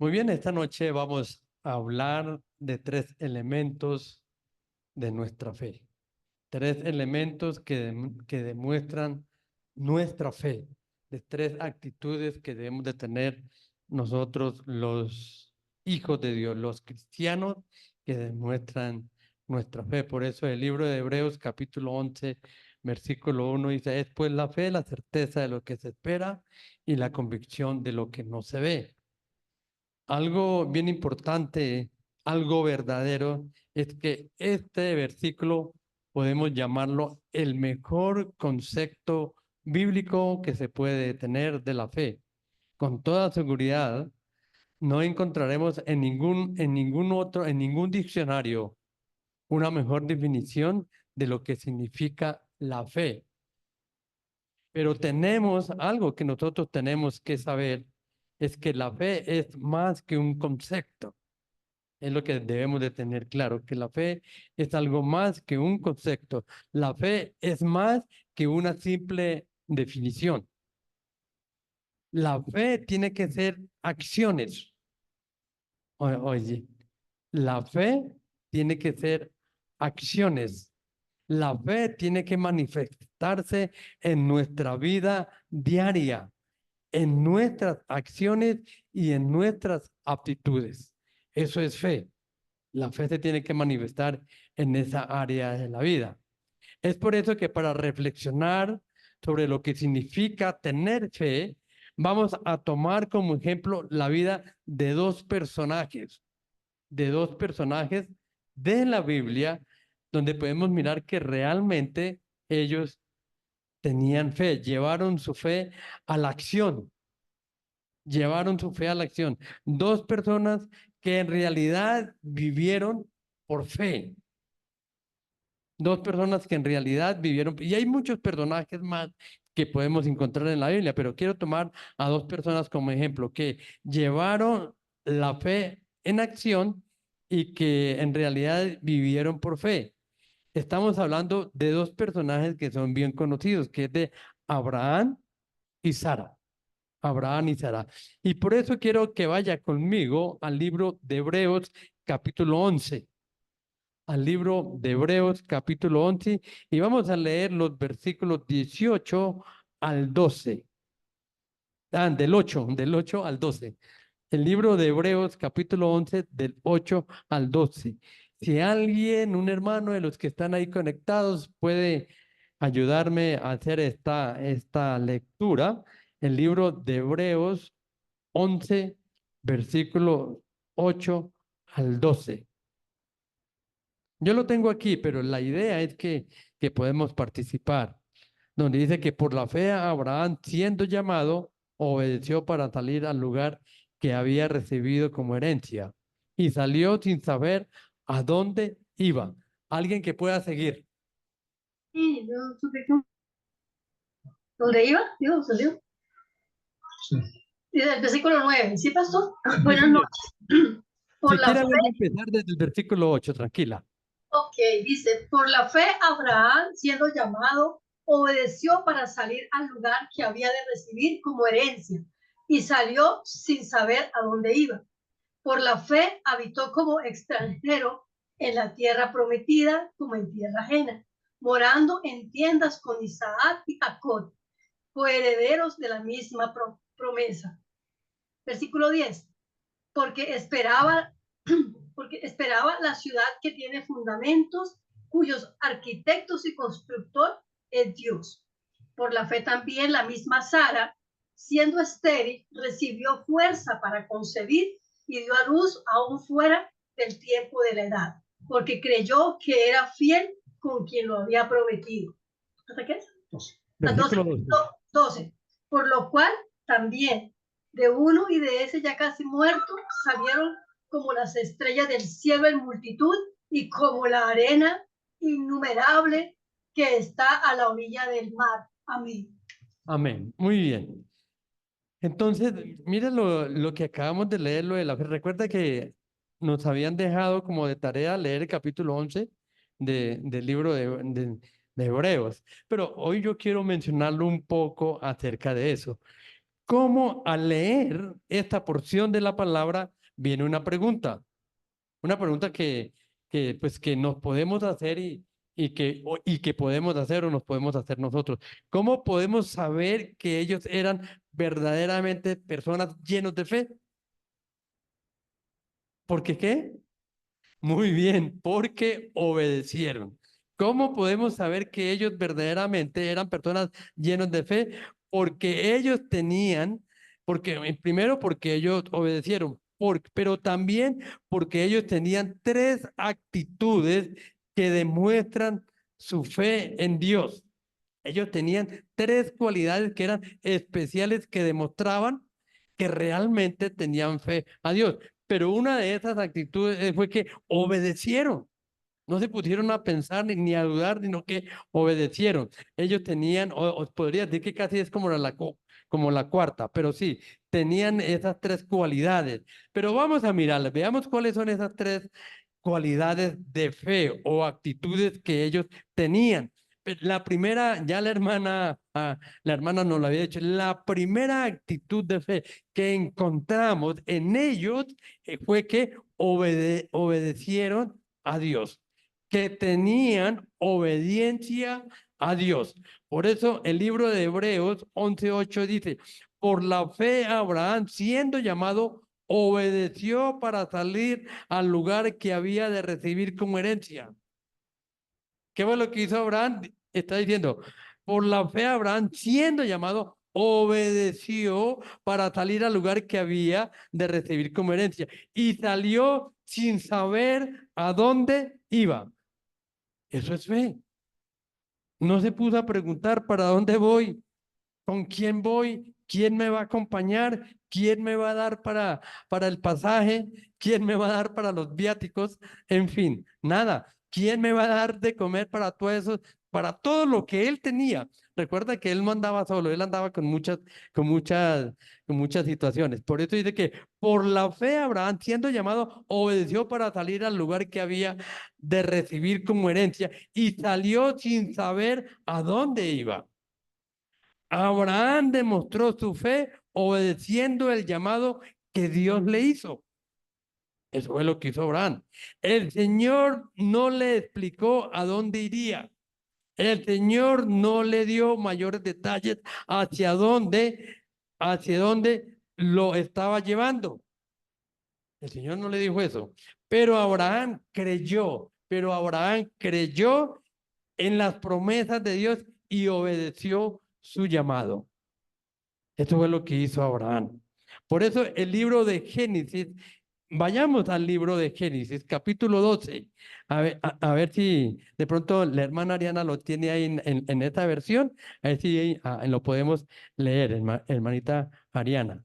Muy bien, esta noche vamos a hablar de tres elementos de nuestra fe. Tres elementos que demuestran nuestra fe, de tres actitudes que debemos de tener nosotros los hijos de Dios, los cristianos que demuestran nuestra fe. Por eso el libro de Hebreos capítulo 11, versículo 1 dice, es pues la fe, la certeza de lo que se espera y la convicción de lo que no se ve. Algo bien importante, algo verdadero, es que este versículo podemos llamarlo el mejor concepto bíblico que se puede tener de la fe. Con toda seguridad, no encontraremos en ningún diccionario una mejor definición de lo que significa la fe. Pero tenemos algo que nosotros tenemos que saber, es que la fe es más que un concepto. Es lo que debemos de tener claro, que la fe es algo más que un concepto. La fe es más que una simple definición. La fe tiene que ser acciones. Oye, la fe tiene que ser acciones. La fe tiene que manifestarse en nuestra vida diaria, en nuestras acciones y en nuestras aptitudes. Eso es fe. La fe se tiene que manifestar en esa área de la vida. Es por eso que para reflexionar sobre lo que significa tener fe, vamos a tomar como ejemplo la vida de dos personajes de la Biblia, donde podemos mirar que realmente ellos tenían fe, llevaron su fe a la acción, llevaron su fe a la acción. Dos personas que en realidad vivieron por fe. Dos personas que en realidad vivieron, y hay muchos personajes más que podemos encontrar en la Biblia, pero quiero tomar a dos personas como ejemplo, que llevaron la fe en acción y que en realidad vivieron por fe. Estamos hablando de dos personajes que son bien conocidos, que es de Abraham y Sara. Abraham y Sara. Y por eso quiero que vaya conmigo al libro de Hebreos capítulo 11, al libro de Hebreos capítulo 11 y vamos a leer los versículos 18 al 12. Del 8 al 12. El libro de Hebreos capítulo 11 del 8 al 12. Si alguien, un hermano de los que están ahí conectados puede ayudarme a hacer esta lectura, el libro de Hebreos 11, versículo 8 al 12. Yo lo tengo aquí, pero la idea es que podemos participar, donde dice que por la fe Abraham, siendo llamado, obedeció para salir al lugar que había recibido como herencia y salió sin saber a dónde iba. Alguien que pueda seguir. Sí, yo supe que ¿dónde iba? Dios, salió. Sí. Desde el versículo 9. ¿Sí, pastor? Sí, Buenas señor. noches. Por Si la quiere, fe, voy a empezar desde el versículo 8, tranquila. ok, dice, por la fe Abraham, siendo llamado, obedeció para salir al lugar que había de recibir como herencia y salió sin saber a dónde iba. Por la fe habitó como extranjero en la tierra prometida como en tierra ajena, morando en tiendas con Isaac y Jacob, coherederos de la misma promesa. Versículo 10. Porque esperaba, porque esperaba la ciudad que tiene fundamentos, cuyos arquitectos y constructor es Dios. Por la fe también la misma Sara, siendo estéril, recibió fuerza para concebir y dio a luz aún fuera del tiempo de la edad, porque creyó que era fiel con quien lo había prometido. ¿Hasta qué? 12. Versículo 12. 12. Por lo cual también de uno y de ese ya casi muerto salieron como las estrellas del cielo en multitud y como la arena innumerable que está a la orilla del mar. Amén. Amén. Muy bien. Entonces, mira lo que acabamos de leer, lo de la fe. Recuerda que nos habían dejado como de tarea leer el capítulo 11 del libro de Hebreos. Pero hoy yo quiero mencionarlo un poco acerca de eso. cómo al leer esta porción de la palabra viene una pregunta pues, que nos podemos hacer y que podemos hacer o nos podemos hacer nosotros. ¿Cómo podemos saber que ellos eran verdaderamente personas llenos de fe? ¿Por qué qué? Muy bien, porque obedecieron. ¿Cómo podemos saber que ellos verdaderamente eran personas llenas de fe? Porque ellos tenían, primero porque ellos obedecieron, pero también porque ellos tenían tres actitudes que demuestran su fe en Dios. Ellos tenían tres cualidades que eran especiales que demostraban que realmente tenían fe a Dios. Pero una de esas actitudes fue que obedecieron. No se pusieron a pensar ni a dudar, sino que obedecieron. Ellos tenían, os podría decir que casi es como la cuarta, pero sí, tenían esas tres cualidades. Pero vamos a mirarlas, veamos cuáles son esas tres cualidades de fe o actitudes que ellos tenían. La primera, ya la hermana nos lo había dicho, la primera actitud de fe que encontramos en ellos fue que obedecieron a Dios, que tenían obediencia a Dios. Por eso el libro de Hebreos 11:8 dice, por la fe Abraham, siendo llamado, obedeció para salir al lugar que había de recibir como herencia. ¿Qué fue lo que hizo Abraham? Está diciendo, por la fe Abraham, siendo llamado, obedeció para salir al lugar que había de recibir como herencia. Y salió sin saber a dónde iba. Eso es fe. No se puso a preguntar para dónde voy, con quién voy, quién me va a acompañar, quién me va a dar para el pasaje, quién me va a dar para los viáticos, en fin, nada. ¿Quién me va a dar de comer para todo eso, para todo lo que él tenía? Recuerda que él no andaba solo, él andaba con muchas, con muchas situaciones. Por eso dice que por la fe Abraham, siendo llamado, obedeció para salir al lugar que había de recibir como herencia y salió sin saber a dónde iba. Abraham demostró su fe obedeciendo el llamado que Dios le hizo. Eso fue lo que hizo Abraham. El Señor no le explicó a dónde iría. El Señor no le dio mayores detalles hacia dónde lo estaba llevando. El Señor no le dijo eso. Pero Abraham creyó en las promesas de Dios y obedeció su llamado. Esto fue lo que hizo Abraham. Por eso el libro de Génesis, vayamos al libro de Génesis, capítulo 12. A ver si de pronto la hermana Ariana lo tiene ahí en esta versión. A ver si lo podemos leer, hermanita Ariana.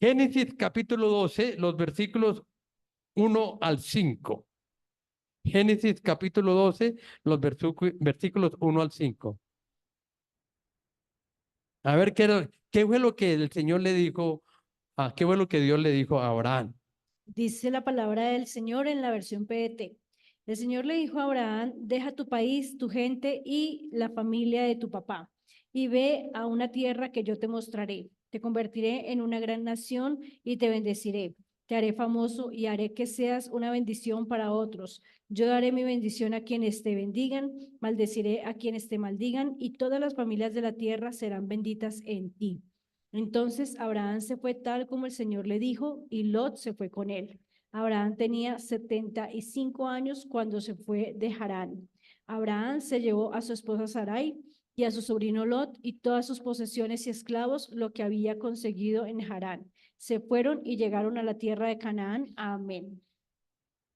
Génesis capítulo 12, los versículos 1 al 5. Génesis capítulo 12, los versículos 1 al 5. A ver qué fue lo que el Señor le dijo, qué fue lo que Dios le dijo a Abraham. Dice la palabra del Señor en la versión PDT. El Señor le dijo a Abraham, deja tu país, tu gente y la familia de tu papá, y ve a una tierra que yo te mostraré. Te convertiré en una gran nación y te bendeciré. Te haré famoso y haré que seas una bendición para otros. Yo daré mi bendición a quienes te bendigan, maldeciré a quienes te maldigan, y todas las familias de la tierra serán benditas en ti. Entonces Abraham se fue tal como el Señor le dijo, y Lot se fue con él. Abraham tenía 75 años cuando se fue de Harán. Abraham se llevó a su esposa Sarai y a su sobrino Lot y todas sus posesiones y esclavos, lo que había conseguido en Harán. Se fueron y llegaron a la tierra de Canaán. Amén.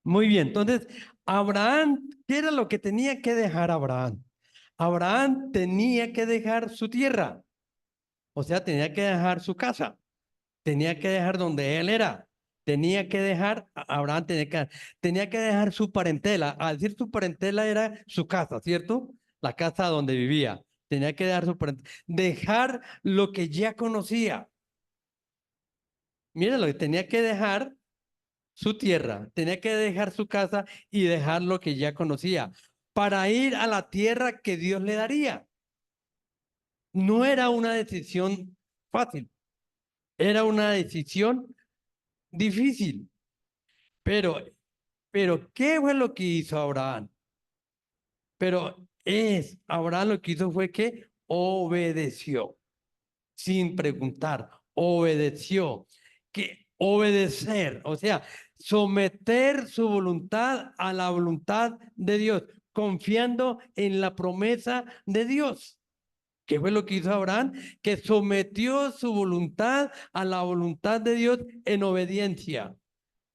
Muy bien, entonces, Abraham, ¿qué era lo que tenía que dejar Abraham? Abraham tenía que dejar su tierra, o sea, tenía que dejar su casa, tenía que dejar donde él era, Abraham tenía que dejar su parentela. Al decir su parentela era su casa, ¿cierto? La casa donde vivía. Tenía que dejar su parentela, dejar lo que ya conocía. Mira, lo que tenía que dejar su tierra, tenía que dejar su casa y dejar lo que ya conocía para ir a la tierra que Dios le daría. No era una decisión fácil. Era una decisión difícil. Pero, ¿qué fue lo que hizo Abraham? Abraham lo que hizo fue que obedeció, sin preguntar, obedeció. Que obedecer, o sea, someter su voluntad a la voluntad de Dios, confiando en la promesa de Dios. ¿Qué fue lo que hizo Abraham? Que sometió su voluntad a la voluntad de Dios en obediencia.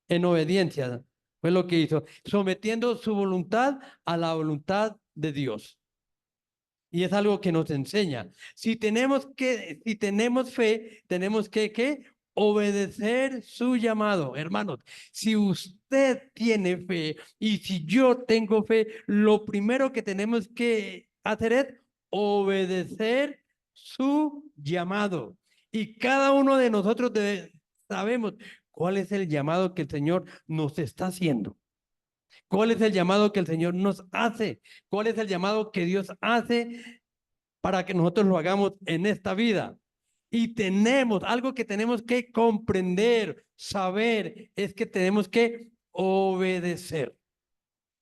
En obediencia fue lo que hizo, sometiendo su voluntad a la voluntad de Dios. Y es algo que nos enseña. Si tenemos fe, tenemos que obedecer su llamado, hermanos. Si usted tiene fe y si yo tengo fe, lo primero que tenemos que hacer es obedecer su llamado. Y cada uno de nosotros sabemos cuál es el llamado que el Señor nos está haciendo. ¿Cuál es el llamado que el Señor nos hace? ¿Cuál es el llamado que Dios hace para que nosotros lo hagamos en esta vida? Y tenemos algo que tenemos que comprender, saber, es que tenemos que obedecer.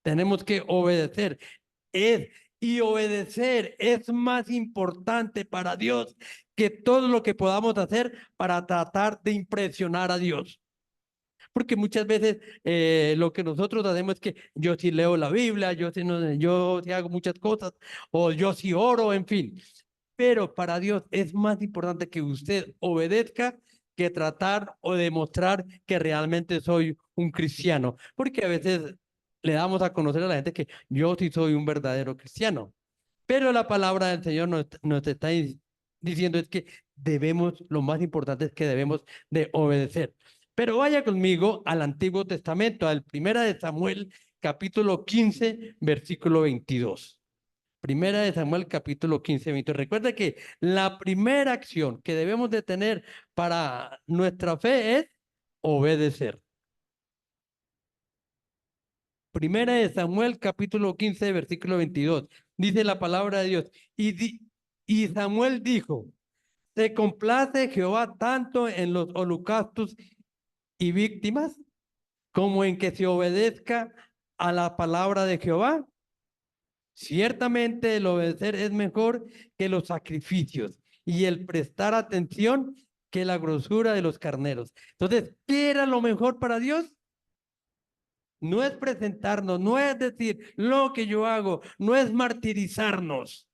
Tenemos que obedecer. Y obedecer es más importante para Dios que todo lo que podamos hacer para tratar de impresionar a Dios. Porque muchas veces lo que nosotros hacemos es que yo sí leo la Biblia, yo sí hago muchas cosas, o yo sí oro, en fin. Pero para Dios es más importante que usted obedezca que tratar o demostrar que realmente soy un cristiano. Porque a veces le damos a conocer a la gente que yo sí soy un verdadero cristiano. Pero la palabra del Señor nos está diciendo es que lo más importante es que debemos de obedecer. Pero vaya conmigo al Antiguo Testamento, al Primera de Samuel, capítulo 15, versículo 22. Primera de Samuel, capítulo 15, 22. Recuerda que la primera acción que debemos de tener para nuestra fe es obedecer. Primera de Samuel, capítulo 15, versículo 22. Dice la palabra de Dios. Y Samuel dijo, ¿se complace Jehová tanto en los holocaustos y víctimas como en que se obedezca a la palabra de Jehová? Ciertamente el obedecer es mejor que los sacrificios y el prestar atención que la grosura de los carneros. Entonces, ¿qué era lo mejor para Dios? No es presentarnos, no es decir lo que yo hago, no es martirizarnos.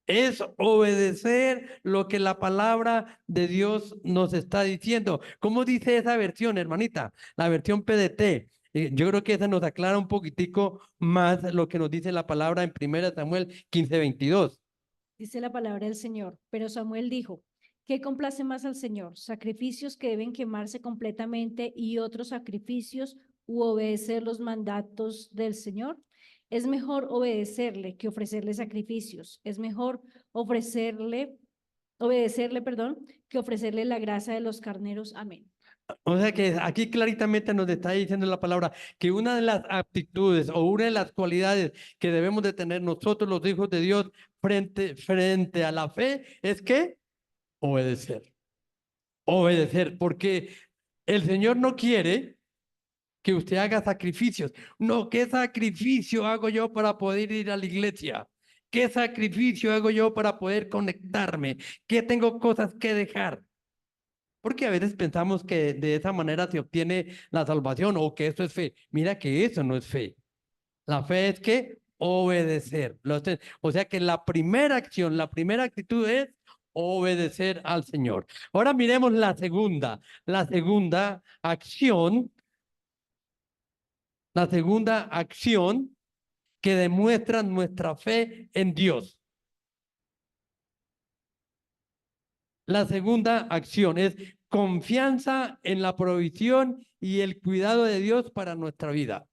Es obedecer lo que la palabra de Dios nos está diciendo. ¿Cómo dice esa versión, hermanita? La versión PDT. Yo creo que esa nos aclara un poquitico más lo que nos dice la palabra en 1 Samuel 15, 22. Dice la palabra del Señor. Pero Samuel dijo, ¿qué complace más al Señor? ¿Sacrificios que deben quemarse completamente y otros sacrificios u obedecer los mandatos del Señor? Es mejor obedecerle que ofrecerle sacrificios. Es mejor obedecerle, que ofrecerle la grasa de los carneros. Amén. O sea que aquí claramente nos está diciendo la palabra que una de las aptitudes o una de las cualidades que debemos de tener nosotros los hijos de Dios frente a la fe es que obedecer. Obedecer, porque el Señor no quiere que usted haga sacrificios. No, ¿qué sacrificio hago yo para poder ir a la iglesia? ¿Qué sacrificio hago yo para poder conectarme? ¿Qué tengo cosas que dejar? Porque a veces pensamos que de esa manera se obtiene la salvación o que eso es fe. Mira que eso no es fe. La fe es que obedecer. O sea que la primera acción, la primera actitud es obedecer al Señor. Ahora miremos la segunda. La segunda acción que demuestra nuestra fe en Dios. La segunda acción es confianza en la provisión y el cuidado de Dios para nuestra vida.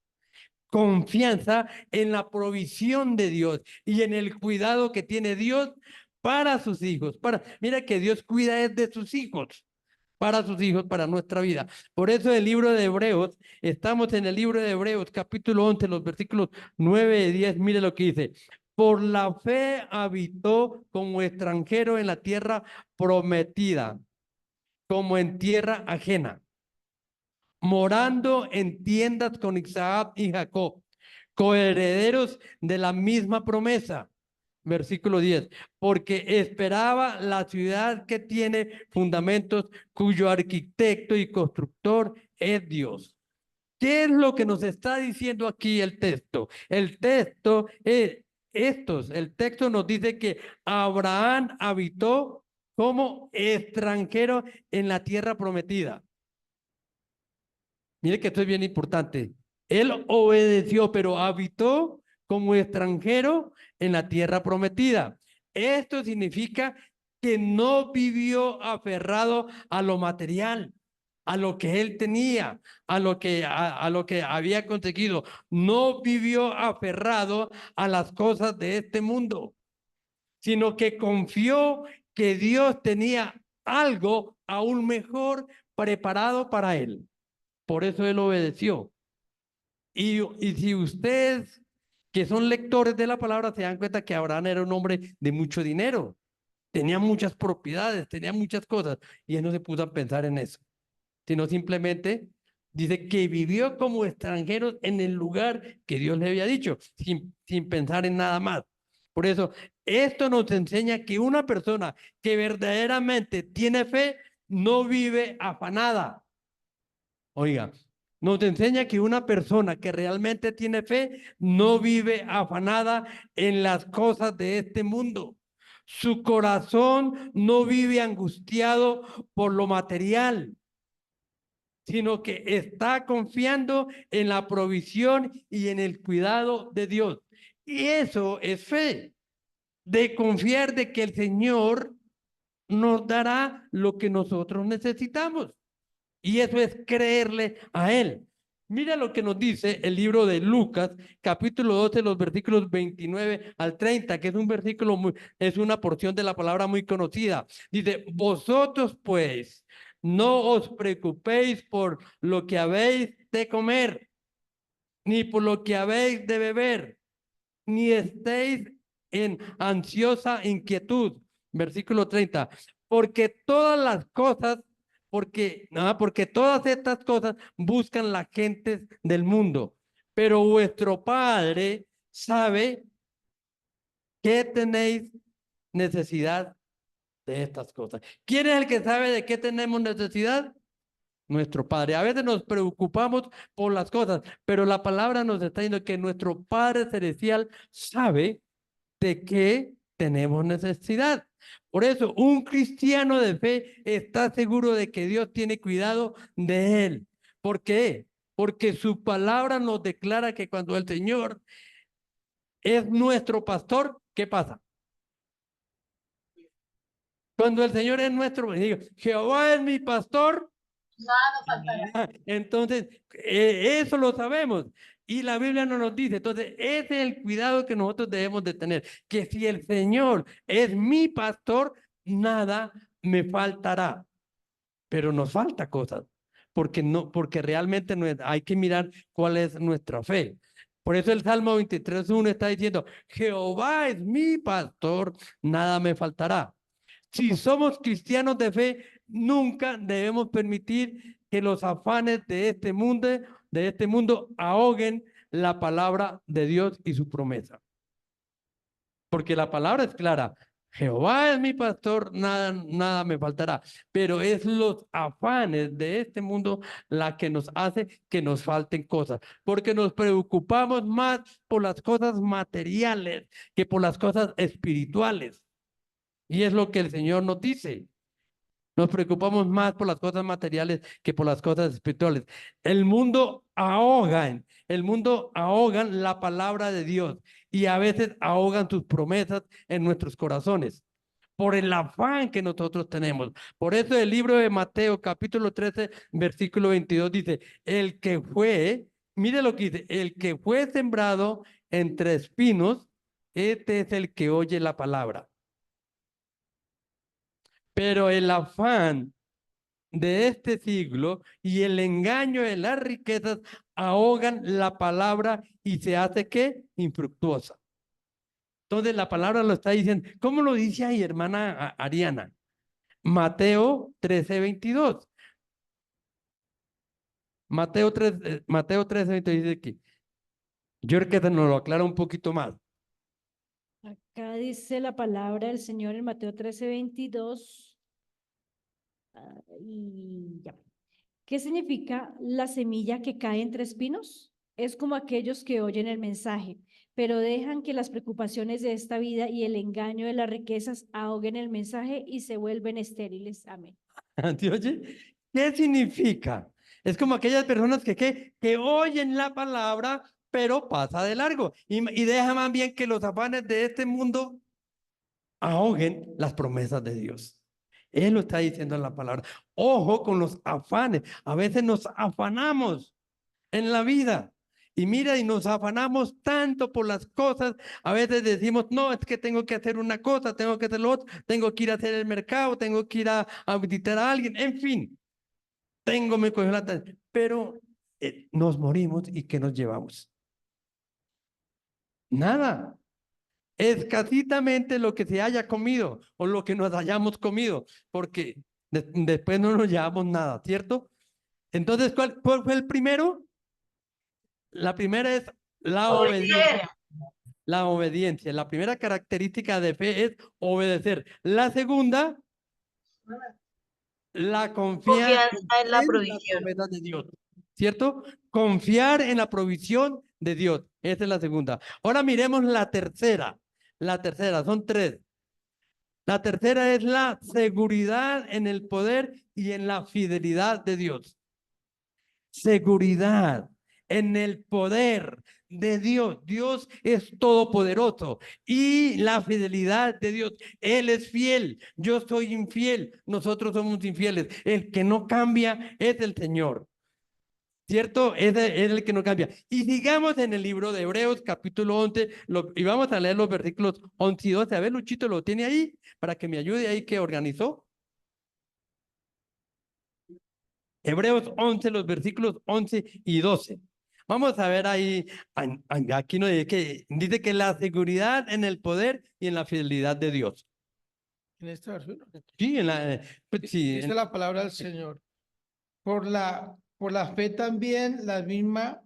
Confianza en la provisión de Dios y en el cuidado que tiene Dios para sus hijos. Mira que Dios cuida de sus hijos, para sus hijos, para nuestra vida. Por eso el libro de Hebreos, estamos en el libro de Hebreos, capítulo 11, los versículos 9 y 10. Mire lo que dice. por la fe habitó como extranjero en la tierra prometida, como en tierra ajena, morando en tiendas con Isaac y Jacob, coherederos de la misma promesa. Versículo 10, porque esperaba la ciudad que tiene fundamentos, cuyo arquitecto y constructor es Dios. ¿Qué es lo que nos está diciendo aquí el texto? El texto el texto nos dice que Abraham habitó como extranjero en la tierra prometida. Mire que esto es bien importante. Él obedeció, pero habitó como extranjero en la tierra prometida. Esto significa que no vivió aferrado a lo material, a lo que él tenía, a lo que había conseguido. No vivió aferrado a las cosas de este mundo, sino que confió que Dios tenía algo aún mejor preparado para él. Por eso él obedeció. Y si ustedes que son lectores de la palabra se dan cuenta que Abraham era un hombre de mucho dinero, tenía muchas propiedades, tenía muchas cosas, y él no se puso a pensar en eso, sino simplemente dice que vivió como extranjero en el lugar que Dios le había dicho, sin pensar en nada más. Por eso, esto nos enseña que una persona que verdaderamente tiene fe no vive afanada. Oiga, nos enseña que una persona que realmente tiene fe no vive afanada en las cosas de este mundo. Su corazón no vive angustiado por lo material, sino que está confiando en la provisión y en el cuidado de Dios. Y eso es fe, de confiar de que el Señor nos dará lo que nosotros necesitamos. Y eso es creerle a Él. Mira lo que nos dice el libro de Lucas, capítulo 12, los versículos 29 al 30, que es un versículo es una porción de la palabra muy conocida. Dice, vosotros pues no os preocupéis por lo que habéis de comer, ni por lo que habéis de beber, ni estéis en ansiosa inquietud. Versículo 30, porque todas las cosas porque todas estas cosas buscan las gentes del mundo, pero vuestro Padre sabe que tenéis necesidad de estas cosas. ¿Quién es el que sabe de qué tenemos necesidad? Nuestro Padre. A veces nos preocupamos por las cosas, pero la palabra nos está diciendo que nuestro Padre Celestial sabe de qué tenemos necesidad. Por eso, un cristiano de fe está seguro de que Dios tiene cuidado de él. ¿Por qué? Porque su palabra nos declara que cuando el Señor es nuestro pastor, ¿qué pasa? Cuando el Señor es nuestro, Jehová es mi pastor, Nada nos faltará. entonces eso lo sabemos. Y la Biblia no nos dice, entonces ese es el cuidado que nosotros debemos de tener, que si el Señor es mi pastor, nada me faltará. Pero nos falta cosas, porque realmente no hay que mirar cuál es nuestra fe. Por eso el Salmo 23:1 está diciendo, Jehová es mi pastor, nada me faltará. Si somos cristianos de fe, nunca debemos permitir que los afanes de este mundo ahoguen la palabra de Dios y su promesa. Porque la palabra es clara. Jehová es mi pastor, nada me faltará. Pero es los afanes de este mundo la que nos hace que nos falten cosas. Porque nos preocupamos más por las cosas materiales que por las cosas espirituales. Y es lo que el Señor nos dice. Nos preocupamos más por las cosas materiales que por las cosas espirituales. El mundo ahogan la palabra de Dios y a veces ahogan sus promesas en nuestros corazones por el afán que nosotros tenemos. Por eso el libro de Mateo, capítulo 13, versículo 22 dice, mire lo que dice, el que fue sembrado entre espinos, este es el que oye la palabra. Pero el afán de este siglo y el engaño de las riquezas ahogan la palabra y se hace ¿qué? Infructuosa. Entonces la palabra lo está diciendo. ¿Cómo lo dice ahí, hermana Ariana? Mateo 13:22. Mateo 13:22 dice que yo creo que se nos lo aclara un poquito más. Acá dice la palabra del Señor en Mateo 13:22. Y ya. ¿Qué significa la semilla que cae entre espinos? Es como aquellos que oyen el mensaje, pero dejan que las preocupaciones de esta vida y el engaño de las riquezas ahoguen el mensaje y se vuelven estériles. Amén. ¿Sí oye? ¿Qué significa? Es como aquellas personas que oyen la palabra, pero pasa de largo y deja más bien que los afanes de este mundo ahoguen las promesas de Dios. Él lo está diciendo en la palabra. Ojo con los afanes. A veces nos afanamos en la vida. Y mira, y nos afanamos tanto por las cosas. A veces decimos, no, es que tengo que hacer una cosa, tengo que hacer lo otro, tengo que ir a hacer el mercado, tengo que ir a visitar a alguien, en fin, tengo me cogió la tarea. Pero nos morimos y ¿qué nos llevamos? Nada. Escasitamente lo que se haya comido o lo que nos hayamos comido, porque después no nos llevamos nada, ¿cierto? Entonces, ¿cuál fue el primero? La primera es la obediencia. La obediencia. La primera característica de fe es obedecer. La segunda, la confianza Confianza en la en las provisión. promesas de Dios, ¿cierto? Confiar en la provisión de Dios. Esa es la segunda. Ahora miremos la tercera. La tercera, son tres. La tercera es la seguridad en el poder y en la fidelidad de Dios. Seguridad en el poder de Dios. Dios es todopoderoso y la fidelidad de Dios. Él es fiel, yo soy infiel, nosotros somos infieles. El que no cambia es el Señor. ¿Cierto? Es el que no cambia. Y sigamos en el libro de Hebreos, capítulo 11, y vamos a leer los versículos 11 y 12. A ver, Luchito, ¿lo tiene ahí? Para que me ayude ahí que organizó. Hebreos 11, los versículos 11 y 12. Vamos a ver ahí, aquí nos dice que la seguridad en el poder y en la fidelidad de Dios. En esta versión Sí, sí, dice la palabra del Señor. Por la fe también la misma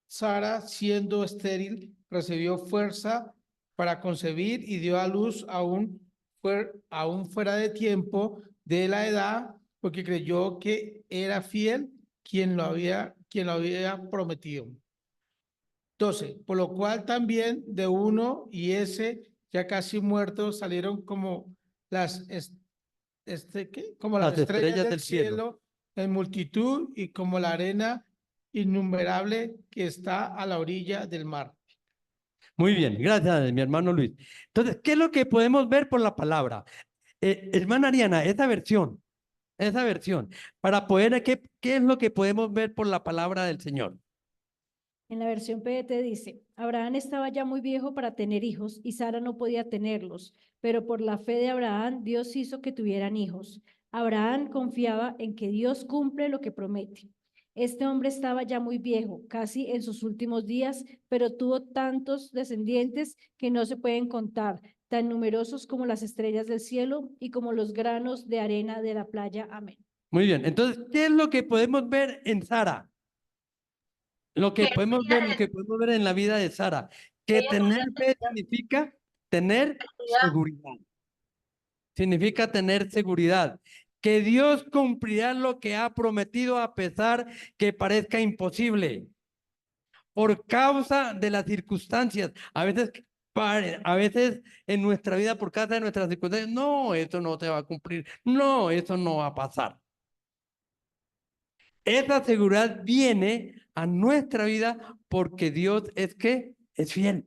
Sara, siendo estéril, recibió fuerza para concebir y dio a luz aún fuera de tiempo de la edad, porque creyó que era fiel quien lo había prometido. 12. Por lo cual también de uno y ese ya casi muerto salieron como las como las estrellas del cielo en multitud y como la arena innumerable que está a la orilla del mar. muy bien, gracias, mi hermano Luis. Entonces, ¿qué es lo que podemos ver por la palabra? Hermana Ariana, esa versión, para poder, ¿qué es lo que podemos ver por la palabra del Señor? En la versión PDT dice, Abraham estaba ya muy viejo para tener hijos y Sara no podía tenerlos, pero por la fe de Abraham Dios hizo que tuvieran hijos. Abraham confiaba en que Dios cumple lo que promete. Este hombre estaba ya muy viejo, casi en sus últimos días, pero tuvo tantos descendientes que no se pueden contar, tan numerosos como las estrellas del cielo y como los granos de arena de la playa. Amén. Muy bien, entonces, ¿qué es lo que podemos ver en Sara? Lo que podemos ver en la vida de Sara, que tener fe significa tener seguridad. Significa tener seguridad. Que Dios cumplirá lo que ha prometido a pesar que parezca imposible. Por causa de las circunstancias. A veces en nuestra vida, por causa de nuestras circunstancias, no, esto no se va a cumplir. No, eso no va a pasar. Esa seguridad viene a nuestra vida porque Dios es fiel.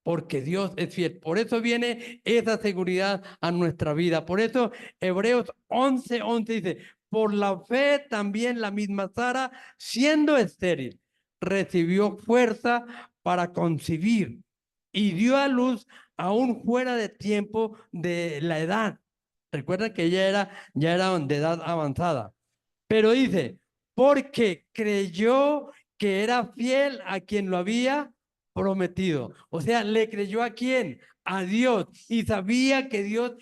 Porque Dios es fiel. Por eso viene esa seguridad a nuestra vida. Por eso Hebreos 11:11 dice, por la fe también la misma Sara, siendo estéril, recibió fuerza para concebir y dio a luz aún fuera de tiempo de la edad. Recuerda que ella ya era de edad avanzada. Pero dice, porque creyó que era fiel a quien lo había prometido. O sea, ¿le creyó a quién? A Dios. Y sabía que Dios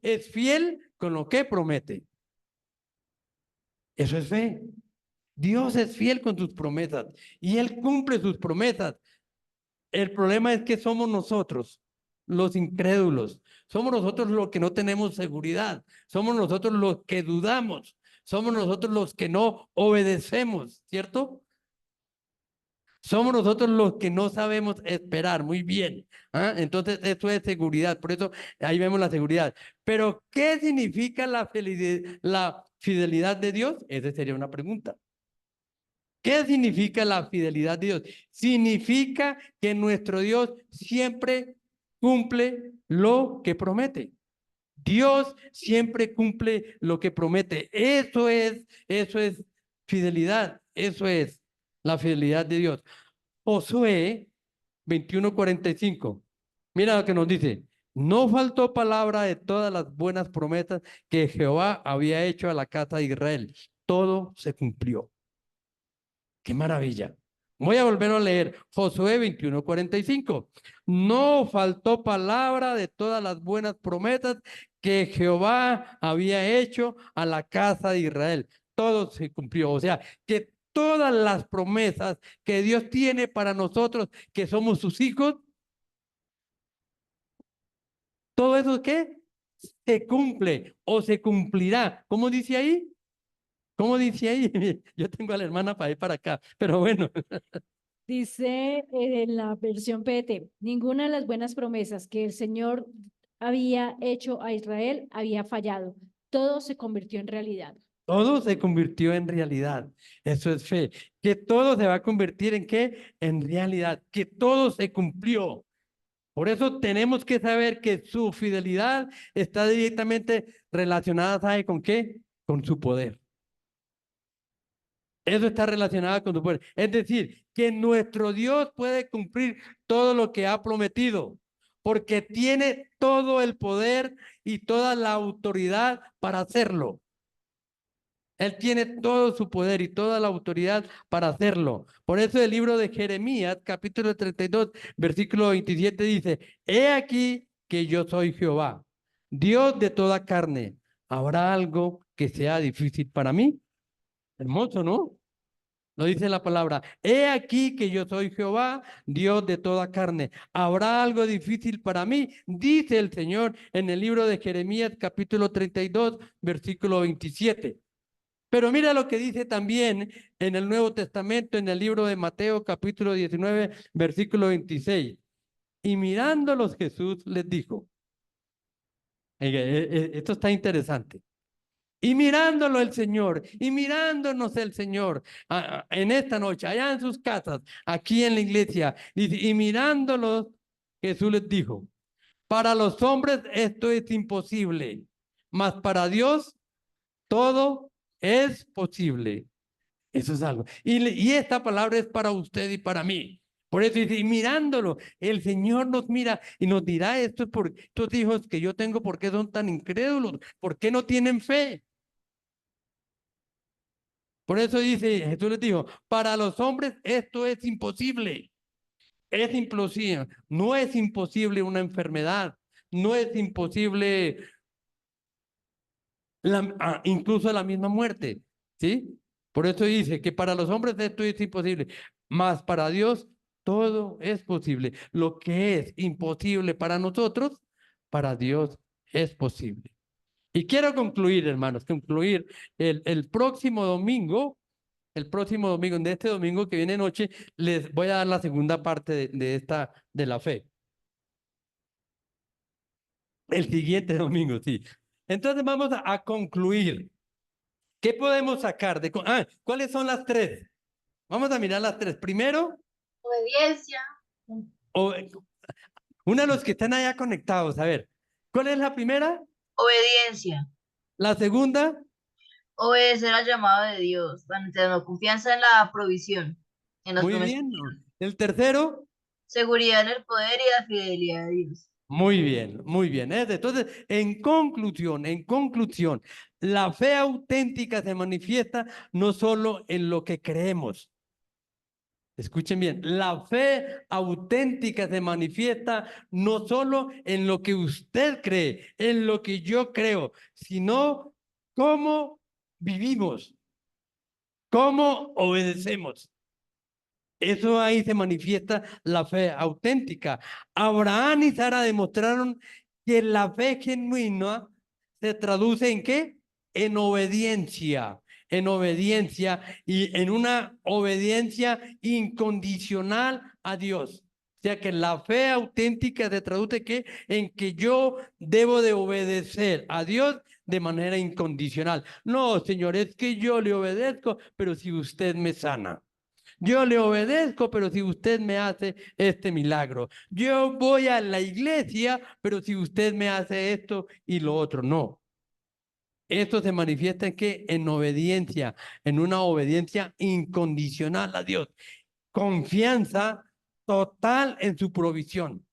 es fiel con lo que promete. Eso es fe. Dios es fiel con sus promesas y Él cumple sus promesas. El problema es que somos nosotros, los incrédulos. Somos nosotros los que no tenemos seguridad. Somos nosotros los que dudamos. Somos nosotros los que no obedecemos, ¿cierto? Somos nosotros los que no sabemos esperar. Muy bien. ¿Ah? Entonces, eso es seguridad. Por eso ahí vemos la seguridad. Pero, ¿qué significa la fidelidad de Dios? Esa sería una pregunta. ¿Qué significa la fidelidad de Dios? Significa que nuestro Dios siempre cumple lo que promete. Dios siempre cumple lo que promete. Eso es fidelidad. Eso es la fidelidad de Dios. Josué 21:45. Mira lo que nos dice. No faltó palabra de todas las buenas promesas que Jehová había hecho a la casa de Israel. Todo se cumplió. ¡Qué maravilla! Voy a volver a leer Josué 21:45. No faltó palabra de todas las buenas promesas que Jehová había hecho a la casa de Israel. Todo se cumplió. O sea, que todas las promesas que Dios tiene para nosotros, que somos sus hijos, todo eso ¿qué? Se cumple o se cumplirá. ¿Cómo dice ahí? ¿Cómo dice ahí? Yo tengo a la hermana para ir para acá, pero bueno. Dice en la versión PET, ninguna de las buenas promesas que el Señor había hecho a Israel había fallado. Todo se convirtió en realidad. Todo se convirtió en realidad. Eso es fe. Que todo se va a convertir en qué? En realidad. Que todo se cumplió. Por eso tenemos que saber que su fidelidad está directamente relacionada, ¿sabe con qué? Con su poder. Eso está relacionado con su poder. Es decir, que nuestro Dios puede cumplir todo lo que ha prometido, porque tiene todo el poder y toda la autoridad para hacerlo. Él tiene todo su poder y toda la autoridad para hacerlo. Por eso el libro de Jeremías, capítulo 32, versículo 27 dice, he aquí que yo soy Jehová, Dios de toda carne. ¿Habrá algo que sea difícil para mí? Hermoso, ¿no? Lo dice la palabra. He aquí que yo soy Jehová, Dios de toda carne. ¿Habrá algo difícil para mí? Dice el Señor en el libro de Jeremías, capítulo 32, versículo 27. Pero mira lo que dice también en el Nuevo Testamento, en el libro de Mateo, capítulo 19, versículo 26. Y mirándolos Jesús les dijo, esto está interesante. Y mirándolo el Señor, y mirándonos el Señor en esta noche, allá en sus casas, aquí en la iglesia, y mirándolos, Jesús les dijo, para los hombres esto es imposible, mas para Dios todo es posible. Eso es algo. Y esta palabra es para usted y para mí. Por eso dice, y mirándolo, el Señor nos mira y nos dirá, esto es por estos hijos que yo tengo, ¿por qué son tan incrédulos? ¿Por qué no tienen fe? Por eso dice, Jesús les dijo, para los hombres esto es imposible. Es imposible. No es imposible una enfermedad. No es imposible incluso la misma muerte. ¿Sí? Por eso dice que para los hombres esto es imposible. Mas para Dios todo es posible. Lo que es imposible para nosotros, para Dios es posible. Y quiero concluir, hermanos, concluir el próximo domingo. El próximo domingo, de este domingo que viene noche, les voy a dar la segunda parte de la fe. El siguiente domingo, sí. Entonces vamos a concluir. ¿Qué podemos sacar ¿cuáles son las tres? Vamos a mirar las tres. Primero, Obediencia. una de los que están allá conectados. A ver, ¿cuál es la primera? Obediencia. La segunda, Obedecer al llamado de Dios, teniendo confianza en la provisión, en las muy promesas. bien. El tercero, Seguridad en el poder y la fidelidad de Dios. muy bien, muy bien. Entonces, en conclusión, la fe auténtica se manifiesta no solo en lo que creemos, Escuchen bien, la fe auténtica se manifiesta no solo en lo que usted cree, en lo que yo creo, sino cómo vivimos, cómo obedecemos. Eso ahí se manifiesta la fe auténtica. Abraham y Sara demostraron que la fe genuina se traduce ¿en qué? En obediencia y en una obediencia incondicional a Dios. O sea que la fe auténtica se traduce ¿qué? En que yo debo de obedecer a Dios de manera incondicional. No, Señor, es que yo le obedezco, pero si usted me sana. Yo le obedezco, pero si usted me hace este milagro. Yo voy a la iglesia, pero si usted me hace esto y lo otro, no. Esto se manifiesta en que en obediencia, en una obediencia incondicional a Dios. Confianza total en su provisión.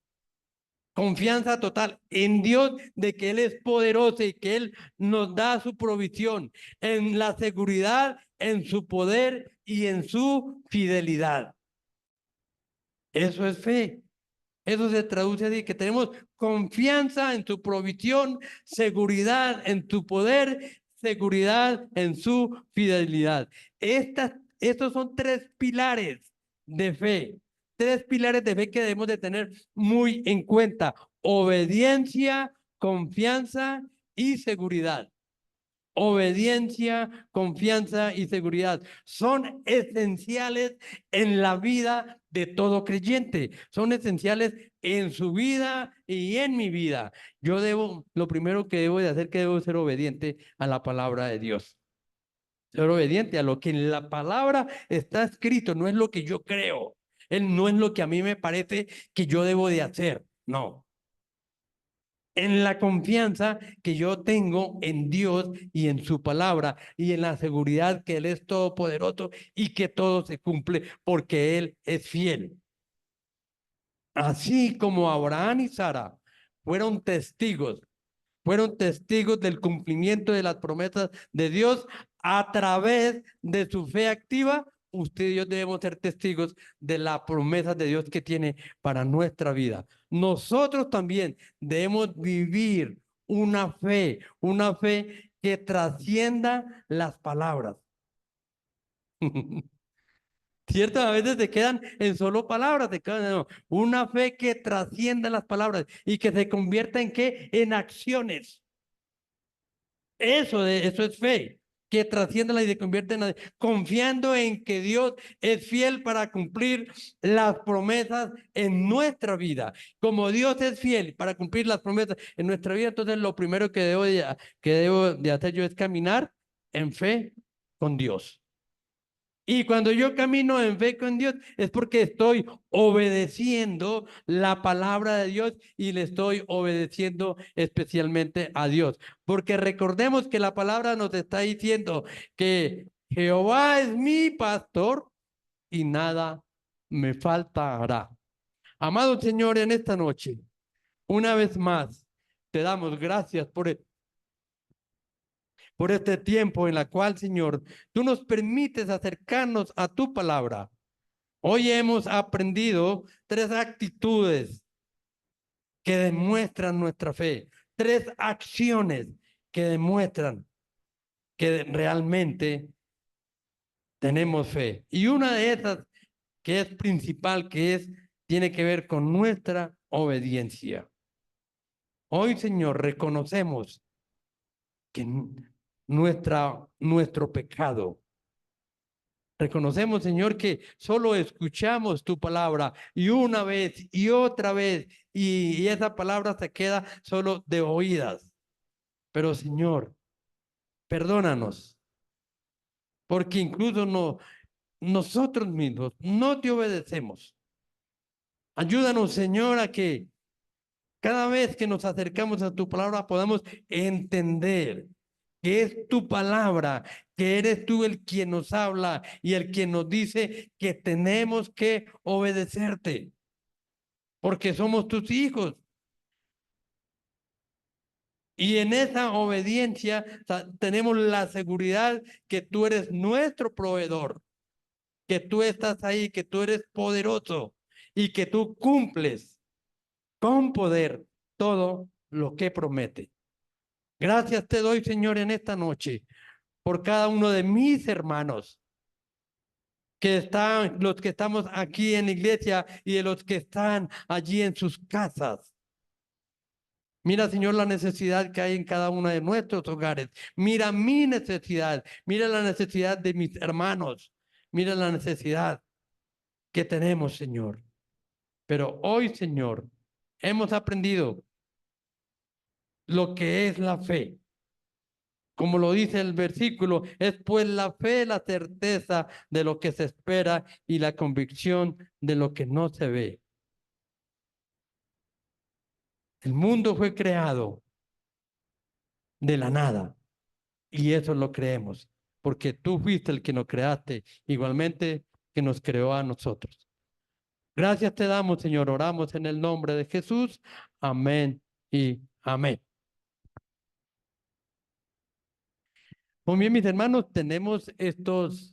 Confianza total en Dios de que Él es poderoso y que Él nos da su provisión, en la seguridad, en su poder y en su fidelidad. Eso es fe. Eso se traduce así, que tenemos confianza en su provisión, seguridad en su poder, seguridad en su fidelidad. Estos son tres pilares de fe. Tres pilares de fe que debemos de tener muy en cuenta. Obediencia, confianza y seguridad. Obediencia, confianza y seguridad son esenciales en la vida de todo creyente. Son esenciales en su vida y en mi vida. Lo primero que debo de hacer, que debo ser obediente a la palabra de Dios. Ser obediente a lo que en la palabra está escrito, no es lo que yo creo. No es lo que a mí me parece que yo debo de hacer. No. En la confianza que yo tengo en Dios y en su palabra y en la seguridad que Él es todopoderoso y que todo se cumple porque Él es fiel. Así como Abraham y Sara fueron testigos del cumplimiento de las promesas de Dios a través de su fe activa. Usted y yo debemos ser testigos de las promesas de Dios que tiene para nuestra vida. Nosotros también debemos vivir una fe que trascienda las palabras. ¿Cierto? A veces se quedan en solo palabras, no. Una fe que trascienda las palabras y que se convierta en qué? En acciones. Eso es fe, que trasciende y se convierte en confiando en que Dios es fiel para cumplir las promesas en nuestra vida. Como Dios es fiel para cumplir las promesas en nuestra vida, entonces lo primero que debo de hacer yo es caminar en fe con Dios. Y cuando yo camino en fe con Dios es porque estoy obedeciendo la palabra de Dios y le estoy obedeciendo especialmente a Dios. Porque recordemos que la palabra nos está diciendo que Jehová es mi pastor y nada me faltará. Amado Señor, en esta noche, una vez más, te damos gracias por este tiempo en la cual, Señor, tú nos permites acercarnos a tu palabra. Hoy hemos aprendido tres actitudes que demuestran nuestra fe, tres acciones que demuestran que realmente tenemos fe. Y una de esas que es principal, tiene que ver con nuestra obediencia. Hoy, Señor, reconocemos que nuestro pecado. Reconocemos, Señor, que solo escuchamos tu palabra y una vez y otra vez y esa palabra se queda solo de oídas. Pero, Señor, perdónanos, porque incluso nosotros mismos no te obedecemos. Ayúdanos, Señor, a que cada vez que nos acercamos a tu palabra podamos entender que es tu palabra, que eres tú el quien nos habla y el quien nos dice que tenemos que obedecerte, porque somos tus hijos. Y en esa obediencia tenemos la seguridad que tú eres nuestro proveedor. que tú estás ahí, que tú eres poderoso y que tú cumples con poder todo lo que promete. Gracias te doy, Señor, en esta noche por cada uno de mis hermanos que están, los que estamos aquí en la iglesia y de los que están allí en sus casas. Mira, Señor, la necesidad que hay en cada uno de nuestros hogares. Mira mi necesidad. Mira la necesidad de mis hermanos. Mira la necesidad que tenemos, Señor. Pero hoy, Señor, hemos aprendido lo que es la fe. Como lo dice el versículo, es pues la fe, la certeza de lo que se espera y la convicción de lo que no se ve. El mundo fue creado de la nada y eso lo creemos, porque tú fuiste el que nos creaste, igualmente que nos creó a nosotros. Gracias te damos, Señor, oramos en el nombre de Jesús. Amén y amén. Muy bien, mis hermanos, tenemos estos